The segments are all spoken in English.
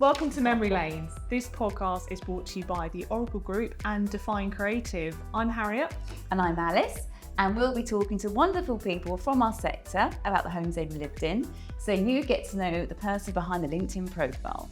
Welcome to Memory Lanes. This podcast is brought to you by the Oracle Group and Define Creative. I'm Harriet. And I'm Alice, and we'll be talking to wonderful people from our sector about the homes they've lived in, so you get to know the person behind the LinkedIn profile.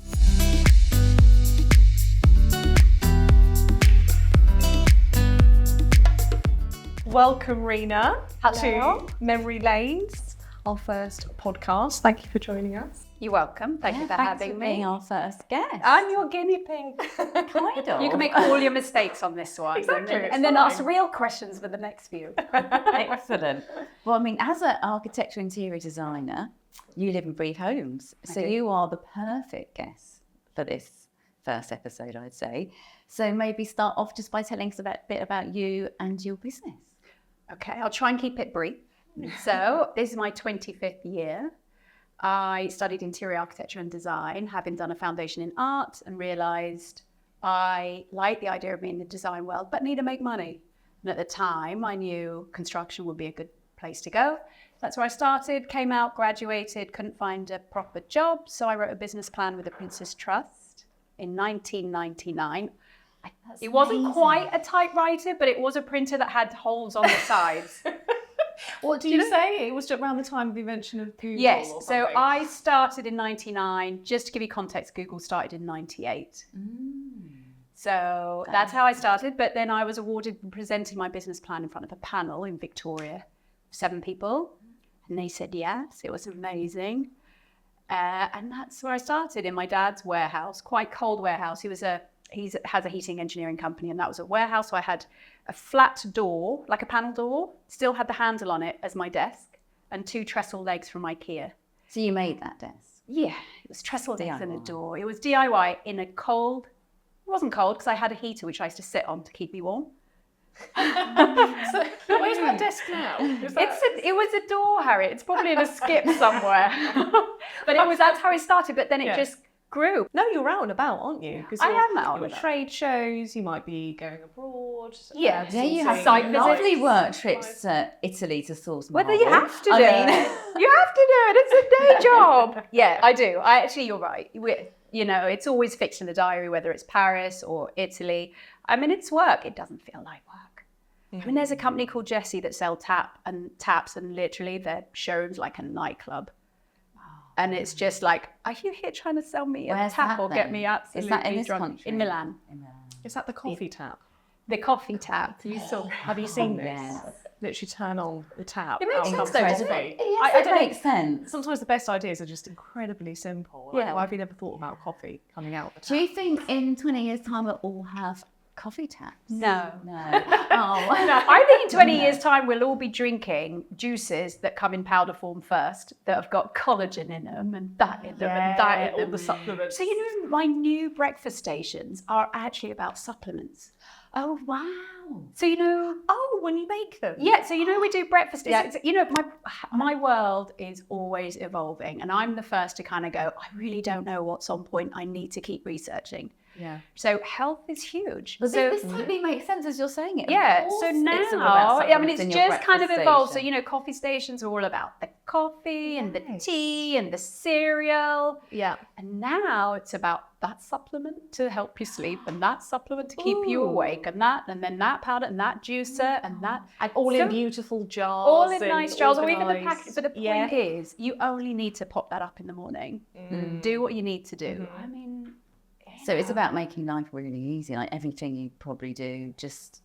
Welcome, Rina, Hello. to Memory Lanes, our first podcast. Thank you for joining us. You're welcome. Thank you for having me. Being our first guest. I'm your guinea pig. Kind of. You can make all your mistakes on this one. Exactly, And then it's ask fine. real questions for the next few. Excellent. Well, I mean, as an architecture interior designer, you live and breathe homes. So do. you are the perfect guest for this first episode, I'd say. So maybe start off just by telling us a bit about you and your business. Okay, I'll try and keep it brief. So this is my 25th year. I studied interior architecture and design, having done a foundation in art, and realised I like the idea of being in the design world, but need to make money. And at the time, I knew construction would be a good place to go. That's where I started, came out, graduated, couldn't find a proper job. So I wrote a business plan with the Princess Trust in 1999. It wasn't quite a typewriter, but it was a printer that had holes on the sides. What do you say? It was just around the time of the invention of Google. Yes, or so something. I started in 99. Just to give you context, Google started in 98. So that's how I started. But then I was awarded for presenting my business plan in front of a panel in Victoria, 7 people. And they said yes, it was amazing. And that's where I started, in my dad's warehouse, quite cold warehouse. He has a heating engineering company, and that was a warehouse. So I had a flat door, like a panel door, still had the handle on it as my desk, and 2 trestle legs from IKEA. So you made that desk. Yeah, it was trestle legs and a DIY. door. It was DIY in a cold, it wasn't cold because I had a heater which I used to sit on to keep me warm. So where's that desk now? It was a door, Harriet. It's probably in a skip somewhere. But that's how it started, but then it Yeah. just grew. No, you're out and about, aren't you? 'Cause I you're- am out and you're at about. trade shows, you might be going abroad. Yeah, Yeah, you So have site some visits. lovely work trips to Italy to source Whether marble. you have to do I mean, it. You have to do it. It's a day job. Yeah, I do. You're right. It's always fixed in the diary, whether it's Paris or Italy. I mean, it's work. It doesn't feel like work. I mean, there's a company called Jessie that sell taps, and literally their showroom's like a nightclub. And it's just like, are you here trying to sell me a Where's tap that or get then? me Is absolutely that in this drunk? country? In Milan. Is that the coffee tap? The coffee tap. Have you seen this? Yes. Literally turn on the tap. It makes out sense comes though, the doesn't coffee. Yes, I it don't makes sense. Sometimes the best ideas are just incredibly simple. Like, Yeah. why have you never thought about coffee coming out the tap? Do you think in 20 years' time we'll all have coffee taps? No. No. Oh. I think in 20 years' time, we'll all be drinking juices that come in powder form first, that have got collagen in them and that in them and that in them. the supplements. So, my new breakfast stations are actually about supplements. Oh, wow. So, Oh, when you make them. yeah, so we do breakfast. Yeah. My world is always evolving, and I'm the first to kind of go, I really don't know what's on point. I need to keep researching. Yeah. So health is huge. But So this totally makes sense as you're saying it. Of yeah, course so it's all now, about supplements it's in your just kind of breakfast evolved. station. So, coffee stations are all about the coffee and the Yes. tea and the cereal. Yeah. And now it's about that supplement to help you sleep, and that supplement to keep you Ooh. awake, and then that powder and that juicer and that. And all in So- beautiful jars. All in and nice jars, or even the organised. package. But the point is, you only need to pop that up in the morning. Do what you need to do. I mean, So it's about making life really easy. Like everything you probably do,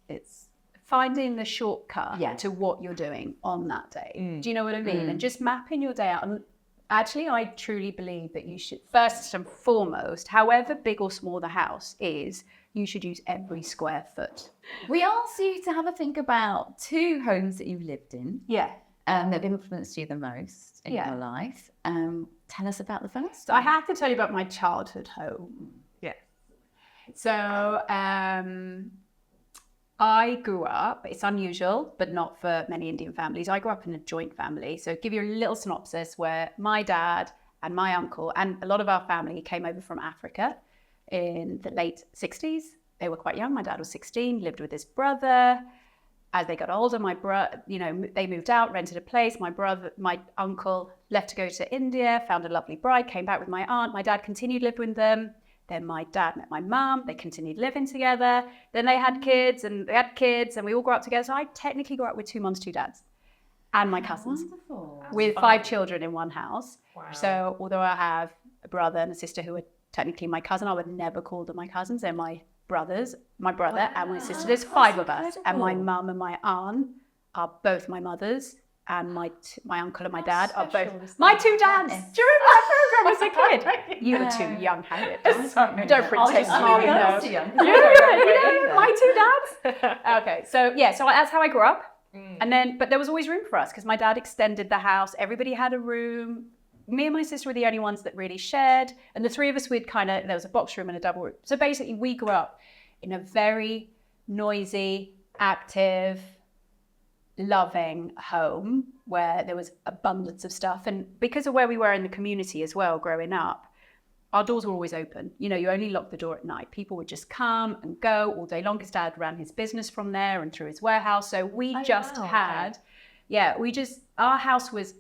it's finding the shortcut Yeah. to what you're doing on that day. Do you know what I mean? And just mapping your day out. And actually, I truly believe that you should, first and foremost, however big or small the house is, you should use every square foot. We asked you to have a think about 2 homes that you've lived in Yeah. that have influenced you the most in Yeah. your life. Tell us about the first. So I have to tell you about my childhood home. Yeah. So I grew up, it's unusual, but not for many Indian families. I grew up in a joint family. So give you a little synopsis where my dad and my uncle and a lot of our family came over from Africa in the late 60s. They were quite young. My dad was 16, lived with his brother. as they got older, they moved out, rented a place. My uncle left to go to India, found a lovely bride, came back with my aunt. My dad continued to live with them. Then my dad met my mum. They continued living together. Then they had kids, and we all grew up together. So I technically grew up with 2 mums, 2 dads, and my cousins, Wonderful. with 5 children in one house. Wow. So although I have a brother and a sister who are technically my cousin, I would never call them my cousins. They're my brothers, my brother and my sister. There's 5 of us, and my mum and my aunt are both my mothers, and my uncle and my dad are both my 2 dads. Do you remember that program as a kid? You were too young, Harriet. Don't pretend you know. My 2 dads. Okay, so that's how I grew up. And then, but there was always room for us because my dad extended the house. Everybody had a room. Me and my sister were the only ones that really shared. And the 3 of us, there was a box room and a double room. So basically we grew up in a very noisy, active, loving home where there was abundance of stuff. And because of where we were in the community as well, growing up, our doors were always open. You only locked the door at night. People would just come and go all day long because Dad ran his business from there and through his warehouse. So our house was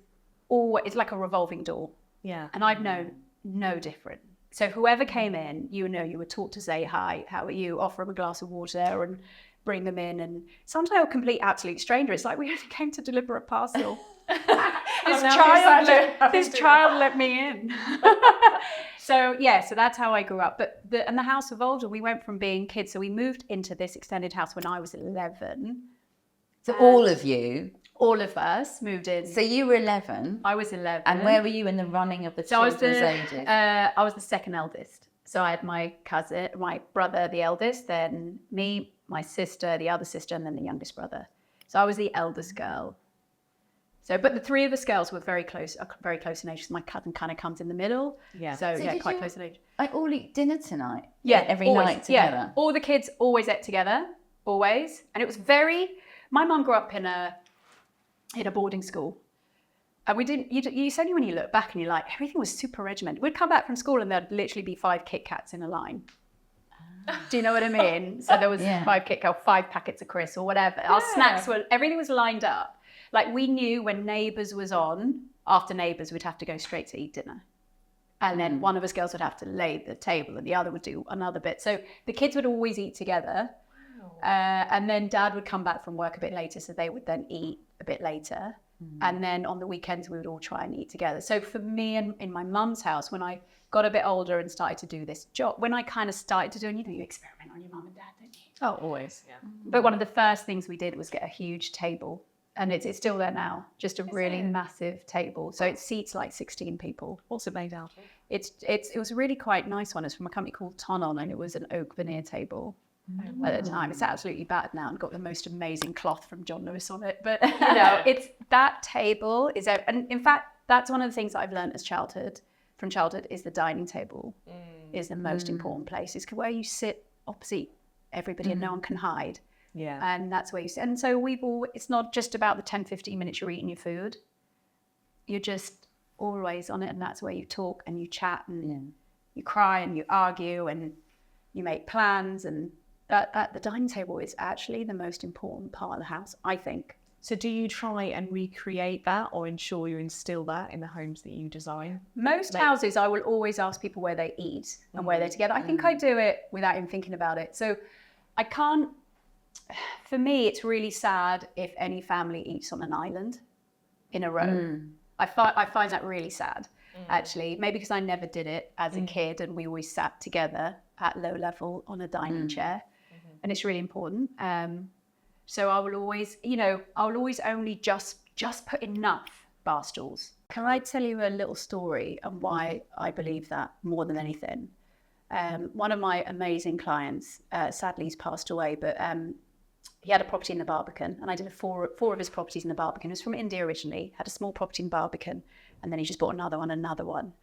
always like a revolving door. Yeah. And I've known no different. So whoever came in, you were taught to say hi, how are you, offer them a glass of water and bring them in. And sometimes a complete absolute stranger. It's like we only came to deliver a parcel. This child let me in. So that's how I grew up. But the house evolved, and we went from being kids. So we moved into this extended house when I was 11. So all of you? All of us moved in. So you were 11? I was 11. And where were you in the running of the children's ages? I was the second eldest. So I had my cousin, my brother, the eldest, then me, my sister, the other sister, and then the youngest brother. So I was the eldest girl. So, but the 3 of us girls were very close in age. So my cousin kind of comes in the middle. Yeah. So quite close in age. All eat dinner tonight? Yeah, every always, night together? Yeah. All the kids always ate together, always. And it was my mum grew up in a boarding school. And we didn't, it's only when you look back and you're like, everything was super regimented. We'd come back from school and there'd literally be 5 Kit Kats in a line. Do you know what I mean? So there was 5 Kit Kat, 5 packets of crisps or whatever. Our snacks everything was lined up. Like we knew when Neighbours was on, after Neighbours, we'd have to go straight to eat dinner. And then one of us girls would have to lay the table and the other would do another bit. So the kids would always eat together. Wow. And then Dad would come back from work a bit later, so they would then eat a bit later. And then on the weekends, we would all try and eat together. So for me and in my mum's house, when I got a bit older and started to do this job, when I kind of started to do, and you experiment on your mum and dad, don't you? Oh, always. Yeah. But one of the first things we did was get a huge table. And it's still there now, just a really massive table. So it seats like 16 people. What's it made out of? It was a really quite nice one. It's from a company called Tonon, and it was an oak veneer table at the time. It's absolutely battered now and got the most amazing cloth from John Lewis on it. But it's that table is, and in fact, that's one of the things that I've learned from childhood is the dining table is the most important place. It's where you sit opposite everybody and no one can hide. Yeah. And that's where you sit. And so it's not just about the 10, 15 minutes you're eating your food. You're just always on it. And that's where you talk and you chat and you cry and you argue and you make plans. And at the dining table is actually the most important part of the house, I think. So do you try and recreate that or ensure you instill that in the homes that you design? Most houses, I will always ask people where they eat and where they're together. I think I do it without even thinking about it. So I can't. For me, it's really sad if any family eats on an island in a row. I find that really sad, actually. Maybe because I never did it as a kid and we always sat together at low level on a dining chair. And it's really important. So I will always, only just put enough bar stools. Can I tell you a little story and why I believe that more than anything? One of my amazing clients, sadly he's passed away, but he had a property in the Barbican, and I did four of his properties in the Barbican. He was from India originally, had a small property in Barbican, and then he just bought another one.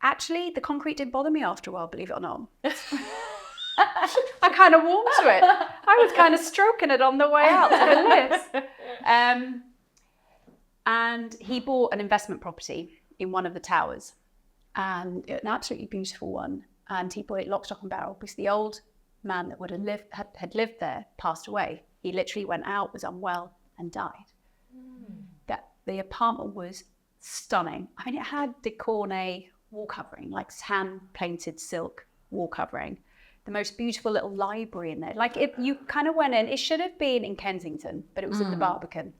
Actually, the concrete didn't bother me after a while, believe it or not. I kind of warmed to it. I was kind of stroking it on the way out to the lifts. And he bought an investment property in one of the towers, and an absolutely beautiful one. And he bought it lock, stock and barrel because the old man that had lived there passed away. He literally went out, was unwell, and died. That the apartment was stunning. I mean, it had Decorne wall covering, like hand-painted silk wall covering. The most beautiful little library in there. Like, if you kind of went in, it should have been in Kensington, but it was in the Barbican.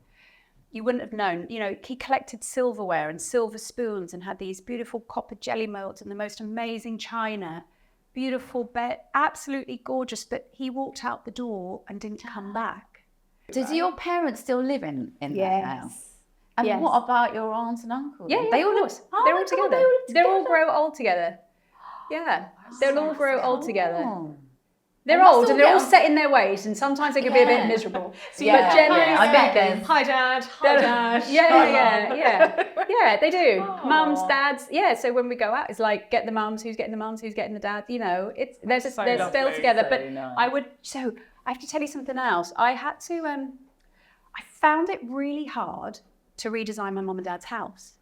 You wouldn't have known. You know, he collected silverware and silver spoons and had these beautiful copper jelly molds and the most amazing china. Beautiful bed, absolutely gorgeous, but he walked out the door and didn't come back. Did your parents still live in that house? And Yes. what about your aunts and uncles? Yeah, They all of live. course. They're all together. They'll all grow old together. Yeah, they'll all grow old together. Oh. They're And that's old all and they're all down- set in their ways, and sometimes they can be a bit miserable. Yeah, But generally yeah, I bet speaking, there's- Hi, Dad. Hi, Dad. yeah, they do. Aw. Mums, dads, yeah. So when we go out, it's like get the mums, who's getting the dad. You know, it's they're So still lovely. together. So But nice. I have to tell you something else. I had to. I found it really hard to redesign my mum and dad's house,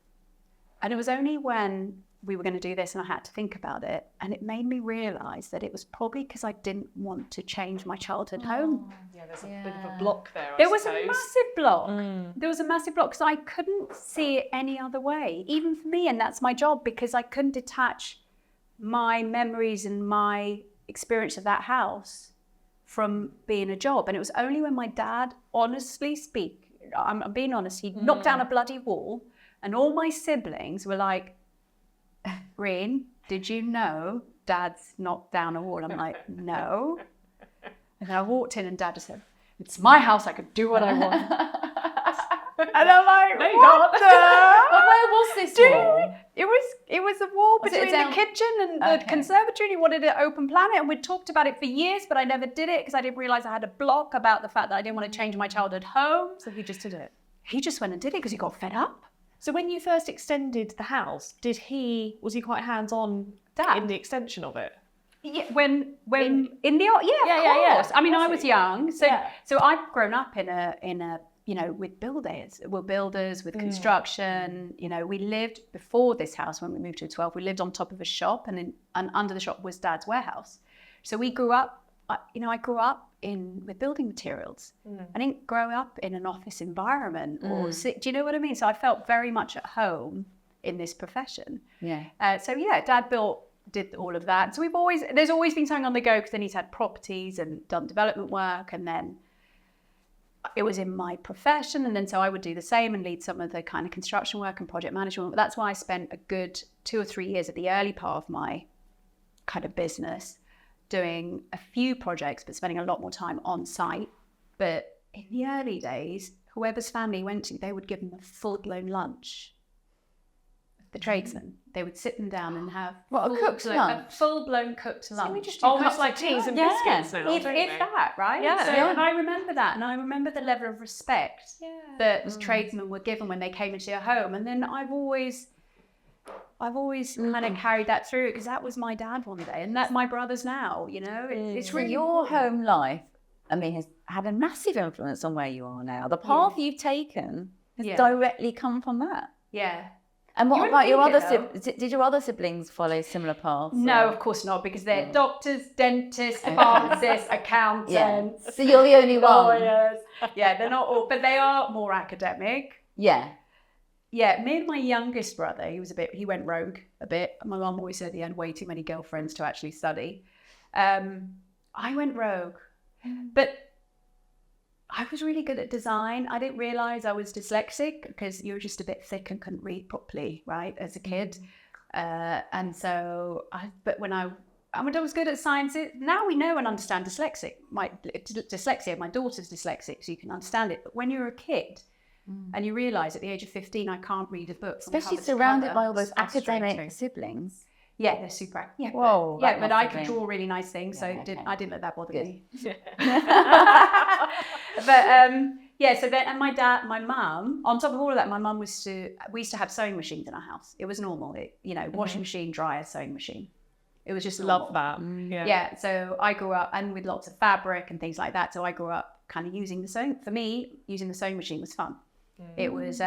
and it was only when we were going to do this and I had to think about it, and it made me realise that it was probably because I didn't want to change my childhood home. Yeah, there's a bit of a block there. There was a massive block. There was a massive block because I couldn't see it any other way, even for me, and that's my job, because I couldn't detach my memories and my experience of that house from being a job. And it was only when my dad, honestly speak, I'm being honest, he knocked down a bloody wall, and all my siblings were like, Reen, did you know Dad's knocked down a wall? I'm like, no. And then I walked in and Dad just said, it's my house, I could do what I want. And I'm like, No, you what can't. the? But where was this wall? It was a wall Was it between down- the kitchen and the Okay. conservatory, and he wanted an open planet, and we'd talked about it for years, but I never did it because I didn't realise I had a block about the fact that I didn't want to change my childhood home. So he just did it. He just went and did it because he got fed up. So when you first extended the house, was he quite hands-on Dad. in the extension of it? Yeah, when in the of Yeah. course. I mean, I Was was he? young, so Yeah. so I've grown up in a you know, with builders, with construction. You know, we lived before this house when we moved to 12. We lived on top of a shop, and under the shop was Dad's warehouse. So we grew up. I grew up with building materials. I didn't grow up in an office environment, do you know what I mean? So I felt very much at home in this profession. Yeah. Dad did all of that. So there's always been something on the go, because then he's had properties and done development work, and then it was in my profession, and then so I would do the same and lead some of the kind of construction work and project management. But that's why I spent a good 2 or 3 years at the early part of my kind of business doing a few projects, but spending a lot more time on site. But in the early days, whoever's family went to, they would give them a full-blown lunch. The tradesmen, they would sit them down and have What, a cooked lunch? a full-blown cooked lunch. we just do Almost cups like of teas and tea. biscuits now, If don't they? that, right? Yeah. So, Yeah. and I remember that, and I remember the level of respect that tradesmen were given when they came into your home. And then I've always kind of carried that through, because that was my dad one day, and that my brothers now. You know, it's So really your important. home life, I mean, has had a massive influence on where you are now. The path you've taken has Yeah. directly come from that. Yeah. And what You about your wouldn't other think siblings? Did your other siblings follow similar paths? No, or- of course not, because they're doctors, dentists, pharmacists, accountants. Yeah. So you're the only one. Lawyers. Yeah, they're not all, but they are more academic. Yeah. Yeah, me and my youngest brother, he went rogue a bit. My mum always said he had way too many girlfriends to actually study. I went rogue, but I was really good at design. I didn't realise I was dyslexic, because you're just a bit thick and couldn't read properly, right, as a kid. But when I was good at sciences. Now we know and understand dyslexia. My daughter's dyslexic, so you can understand it. But when you're a kid, and you realise at the age of 15, I can't read a book. from Especially cover to surrounded cover, by all those it's frustrating. academic siblings. Yeah, they're super. Yeah, Whoa, but, that but must I have could been- draw really nice things, so Yeah, okay. I didn't let that bother Good. me. But so then, and my mum, on top of all of that, we used to have sewing machines in our house. It was normal, washing machine, dryer, sewing machine. It was just normal. Love that. Yeah, so I grew up, and with lots of fabric and things like that. So I grew up kind of using the sewing. For me, using the sewing machine was fun. It was,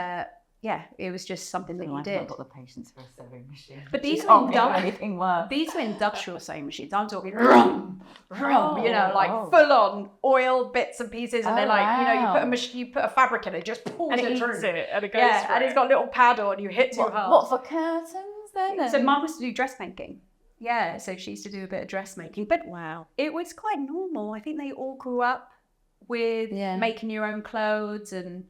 yeah, it was just something that you I've did. not got the patience for a sewing machine. But these She are can't think of anything worse. These were industrial sewing machines. I'm talking rum, you know, like full on oil bits and pieces, and they're like, you know, you put a fabric in it, just pulls And it it through. eats it, and it goes Yeah, through. and it's got a little paddle, and you hit too hard. What for curtains then? So mum used to do dressmaking. Yeah, so she used to do a bit of dressmaking, but Wow. it was quite normal. I think they all grew up with making your own clothes and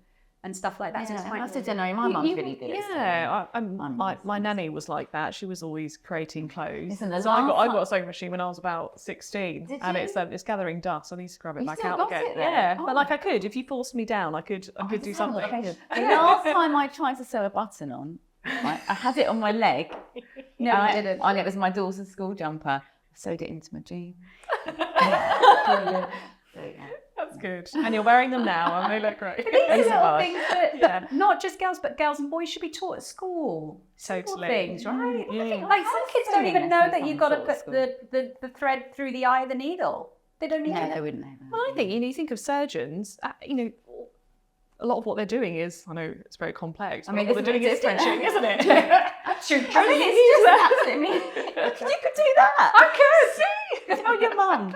stuff like that. So it's quite I don't know. My mum's really good. Yeah, my nanny was like that. She was always creating clothes. Listen, the So I last got a sewing machine when I was about 16, Did and you? it's gathering dust. I need to scrub it You back still out got again. it then? Yeah, Oh. but like I could, if you forced me down, I could do something. The last time I tried to sew a button on, right, I had it on my leg. No, and you didn't. And it was my daughter's school jumper. I sewed it into my jeans. That's good. And you're wearing them now, and they look great. These are little things that not just girls, but girls and boys should be taught at school. Simple Totally. things, right? Yeah. Like some kids don't even know that you've got to Lessons put the thread through the eye of the needle. They don't even No, know. they wouldn't know that. Well, I think you think of surgeons. You know, a lot of what they're doing is, I know it's very complex. But I mean, what they're doing is it's stretching, isn't it? That's true. I mean, it's just absolutely. You could do that. I could. Tell your mum.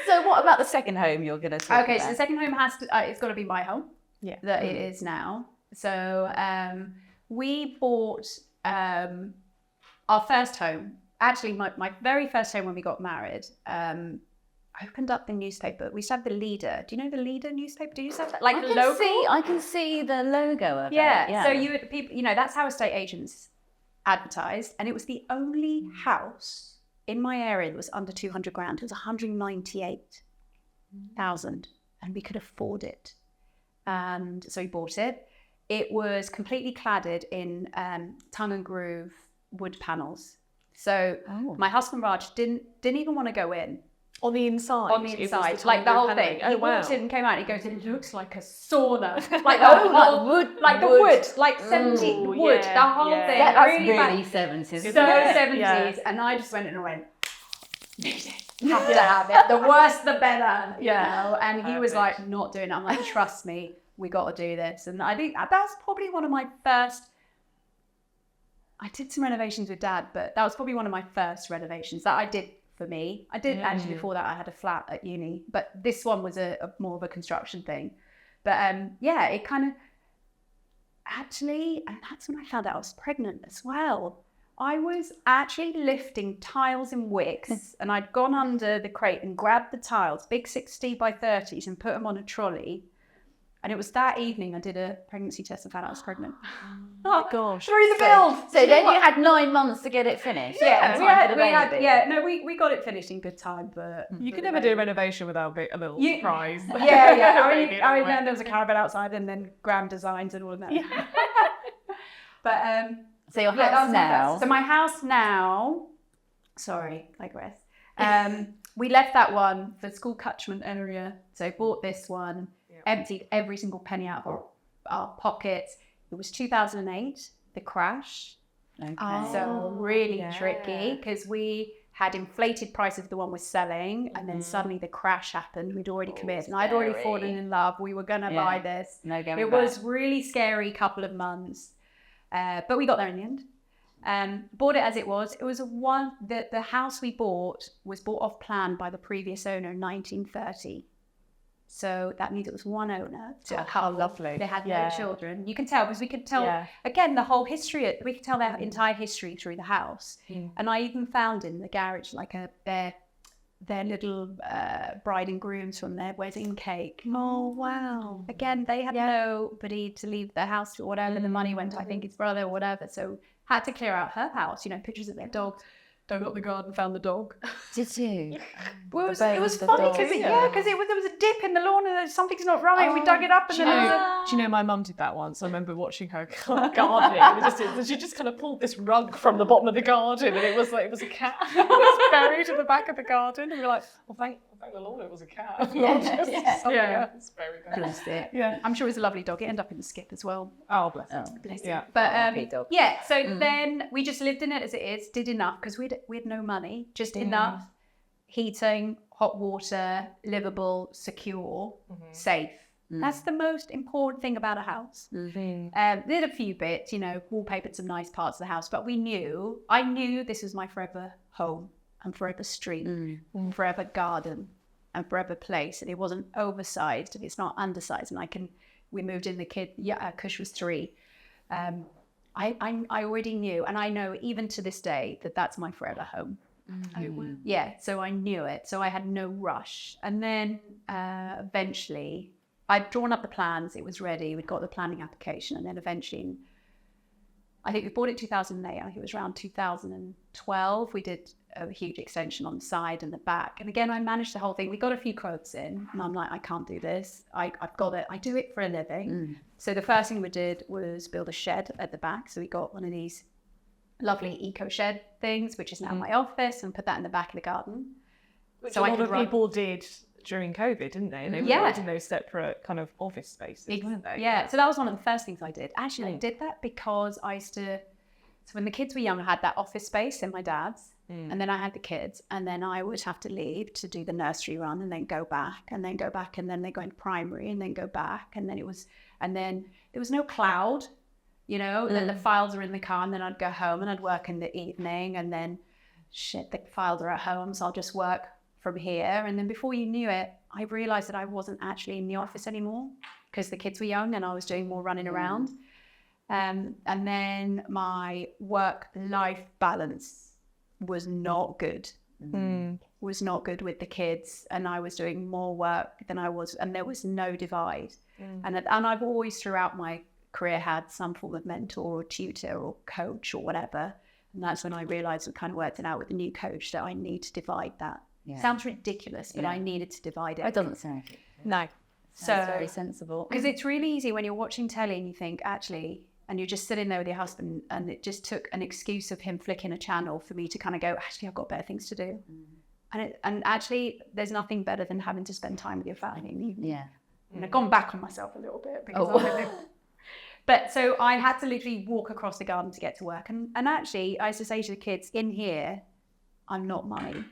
So, what about the second home you're going to talk Okay, about? so the second home has to. It's got to be my home. Yeah. That it is now. So we bought our first home. Actually, my very first home when we got married. Opened up the newspaper. We used to have the Leader. Do you know the Leader newspaper? Do you used to have that? Like the logo? I can see the logo of it. Yeah. So you would people, you know, that's how estate agents advertised, and it was the only house in my area that was under 200 grand. It was 198,000, and we could afford it. And so we bought it. It was completely cladded in tongue and groove wood panels. So my husband Raj didn't even want to go in. On the inside. On the inside, like the whole thing. Oh, He wow. walked in and came out. And he goes, "It looks like a sauna, like the whole wood, like the wood, like 70 Ooh, wood, yeah, the whole yeah. thing. That's really really bad. 70s. So Isn't it? 70s, Yeah. and I just went in and went, have to have it. The worse, the better, you know. And he was Perfect. like, not doing it. I'm like, trust me, we got to do this. And I think that's probably one of my first. I did some renovations with Dad, but that was probably one of my first renovations that I did for me. I did actually before that. I had a flat at uni, but this one was a more of a construction thing. But yeah, it kind of actually, and that's when I found out I was pregnant as well. I was actually lifting tiles in wicks, and I'd gone under the crate and grabbed the tiles, big 60 by 30s, and put them on a trolley. And it was that evening I did a pregnancy test and found out I was pregnant. Oh, gosh. Through the build. So then you had 9 months to get it finished. Yeah, In we time had, for the baby. we got it finished in good time, but You could never do a renovation without a little surprise. Yeah. Maybe I anyway. learned there was a caravan outside, and then grand designs and all of that. But So your yeah, that house was my now. first. So my house now. Sorry, digress. We left that one for school catchment area. So bought this one, emptied every single penny out of our pockets. It was 2008, the crash. Okay. So really tricky because we had inflated prices of the one we're selling, and then suddenly the crash happened. We'd already committed, and I'd already scary. fallen in love. We were gonna buy this. No going It back. was really scary couple of months, but we got there in the end. Bought it as it was. It was the house we bought was bought off plan by the previous owner in 1930. So that means it was one owner to a couple. lovely. They had Yeah. no children. You can tell because we could tell Yeah. again the whole history. We could tell their entire history through the house. And I even found in the garage like their little bride and grooms from their wedding cake. Oh, wow. Again, they had nobody to leave their house or whatever. The money went to, I think, his brother or whatever. So had to clear out her house. You know, pictures of their dog. Dug up the garden, found the dog. Did you? Well, it bones was of the funny dog. because there was a dip in the lawn and something's not right. We dug it up and Do then you, there was a know, do you know my mum did that once? I remember watching her gardening. She just kind of pulled this rug from the bottom of the garden, and it was a cat. It was buried in the back of the garden, and we were like, "Well, thank the Lord, it was a cat." It's very good. Bless it. Yeah. I'm sure it was a lovely dog. It ended up in the skip as well. Oh, bless it. Yeah. But R.I.P. dog. yeah, so then we just lived in it as it is, did enough because we had no money, just enough heating, hot water, livable, secure, safe. That's the most important thing about a house. Did a few bits, wallpapered some nice parts of the house, but I knew this was my forever home and forever street, and forever garden and forever place. And it wasn't oversized, and it's not undersized. And we moved in, Kush was 3. I already knew, and I know even to this day that that's my forever home. Yeah, so I knew it. So I had no rush. And then eventually, I'd drawn up the plans. It was ready. We'd got the planning application. And then eventually, I think we bought it in 2008. I think it was around 2012. We did a huge extension on the side and the back. And again, I managed the whole thing. We got a few quotes in. And I'm like, I can't do this. I've got it. I do it for a living. So the first thing we did was build a shed at the back. So we got one of these lovely eco shed things, which is now my office, and put that in the back of the garden. Which a lot of people did during COVID, didn't they? They were in those separate kind of office spaces, weren't they? Yeah, so that was one of the first things I did. Actually, I did that because so when the kids were young, I had that office space in my dad's, and then I had the kids, and then I would have to leave to do the nursery run, and then go back, and then go back, and then they go into primary, and then go back, and then there was no cloud. Then the files are in the car, and then I'd go home and I'd work in the evening, and then the files are at home, so I'll just work from here. And then before you knew it, I realized that I wasn't actually in the office anymore because the kids were young and I was doing more running around. And then my work-life balance was not good. Was not good with the kids, and I was doing more work than I was, and there was no divide. And I've always throughout my career had some form of mentor or tutor or coach or whatever, and that's when I realized, we kind of worked it out with the new coach, that I need to divide that. Sounds ridiculous, but I needed to divide it. It doesn't sound no. Sounds very sensible, because it's really easy when you're watching telly and you think, actually, and you're just sitting there with your husband, and it just took an excuse of him flicking a channel for me to kind of go, actually, I've got better things to do. And actually, there's nothing better than having to spend time with your family in the evening. And I've gone back on myself a little bit because But so I had to literally walk across the garden to get to work. And actually, I used to say to the kids, in here, I'm not mummy.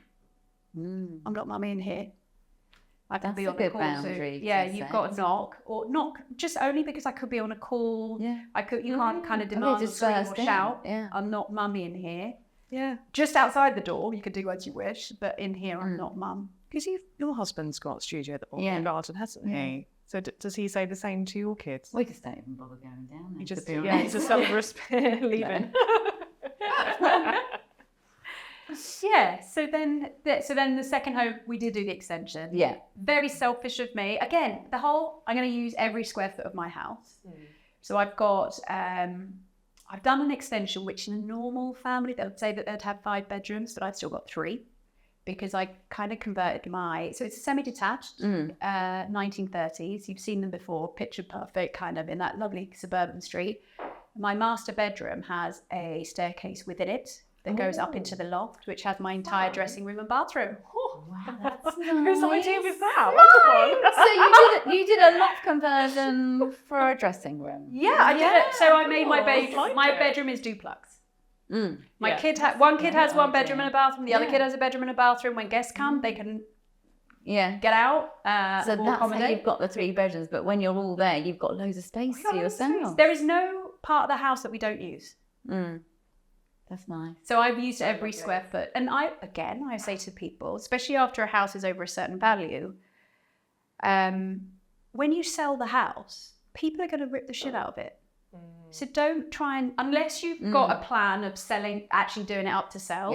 I'm not mummy in here. I can be on a call. Boundary. Yeah, you've got to knock just only because I could be on a call. You can't kind of demand or scream or shout. I'm not mummy in here. Just outside the door, you can do as you wish, but in here, I'm not mum. Because your husband's got a studio at the bottom of the garden, hasn't he? So does he say the same to your kids? We just don't even bother going down there. He's a self-respect leaving. So then the second home, we did do the extension. Very selfish of me. Again, I'm going to use every square foot of my house. So I've got, I've done an extension, which in a normal family, they would say that they'd have 5 bedrooms, but I've still got 3. Because I kind of converted so it's semi-detached, 1930s. You've seen them before, picture perfect, kind of in that lovely suburban street. My master bedroom has a staircase within it that goes up into the loft, which has my entire dressing room and bathroom. Wow, that's nice. Whose idea was that? So you did a loft conversion for a dressing room? Yeah, I did it. So I made my bedroom is duplex. One kid has one bedroom and a bathroom. The other kid has a bedroom and a bathroom. When guests come, they can get out. So that's how you've got the 3 bedrooms. But when you're all there, you've got loads of space to yourself. There is no part of the house that we don't use. That's nice. So I've used every square foot. And I say to people, especially after a house is over a certain value, when you sell the house, people are going to rip the shit out of it. So don't try unless you've got a plan of actually doing it up to sell,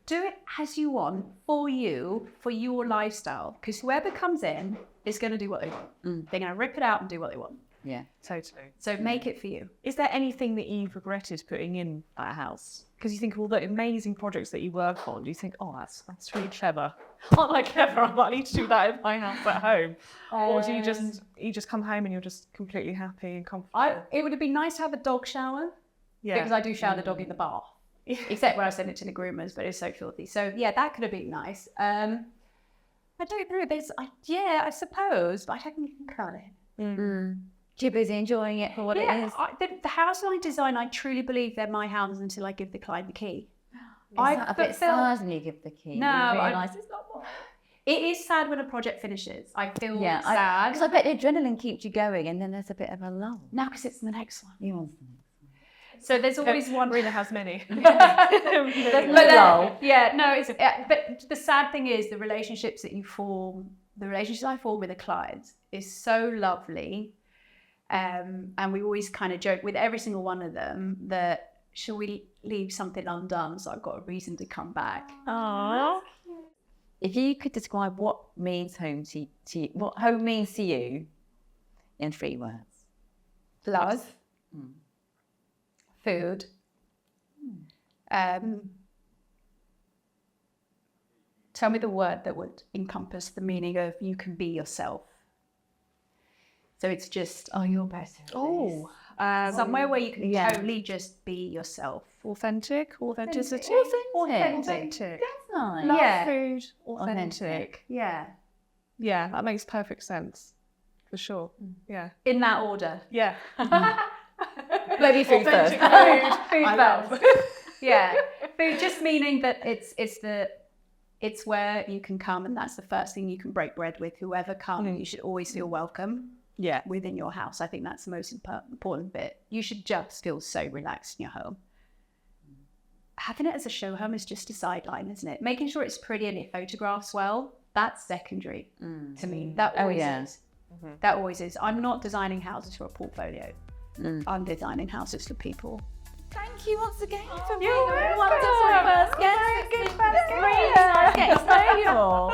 do it as you want for your lifestyle. Because whoever comes in is going to do what they want. They're going to rip it out and do what they want. Yeah, totally. So make it for you. Is there anything that you've regretted putting in that house? Because you think of all the amazing projects that you work on. Do you think, that's really clever? Aren't I clever? I might need to do that in my house at home. Or do you just come home and you're just completely happy and comfortable? It would have been nice to have a dog shower. Because I do shower the dog in the bath. Except when I send it to the groomers, but it's so filthy. So that could have been nice. I don't know. I suppose, but I don't think you can cut it. Too busy enjoying it for what it is. The house I design, I truly believe they're my houses until I give the client the key. Is that a bit sad when you give the key? No, you realise it's not mine. It is sad when a project finishes. I feel Yeah, sad. because I bet the adrenaline keeps you going, and then there's a bit of a lull. Now because it's the next one. You want So there's always one. Rina has many. There's But no then- lull. yeah, no, it's but the sad thing is the relationships that you form, the relationships I form with a client is so lovely. And we always kind of joke with every single one of them that shall we leave something undone so I've got a reason to come back. Aww. If you could describe what means home to you, what home means to you in 3 words. Love, food, tell me the word that would encompass the meaning of you can be yourself. So it's just, Oh, you're better. Oh, somewhere where you can Yeah. totally just be yourself. authentic, authenticity, Authentic. That's nice. Love Yeah. food, authentic. Yeah. Yeah, that makes perfect sense, for sure. Yeah, In that order. yeah. Maybe food first. Authentic food. Food I love. first. Yeah. Food just meaning that it's where you can come and that's the first thing you can break bread with. Whoever comes, you should always feel welcome Yeah. within your house. I think that's the most important bit. You should just feel so relaxed in your home. Having it as a show home is just a sideline, isn't it? Making sure it's pretty and it photographs well, that's secondary to me. That always is. That always is. I'm not designing houses for a portfolio. I'm designing houses for people. Thank you once again for being You're a welcome. wonderful first guest. Good It's first been really nice getting to know you all.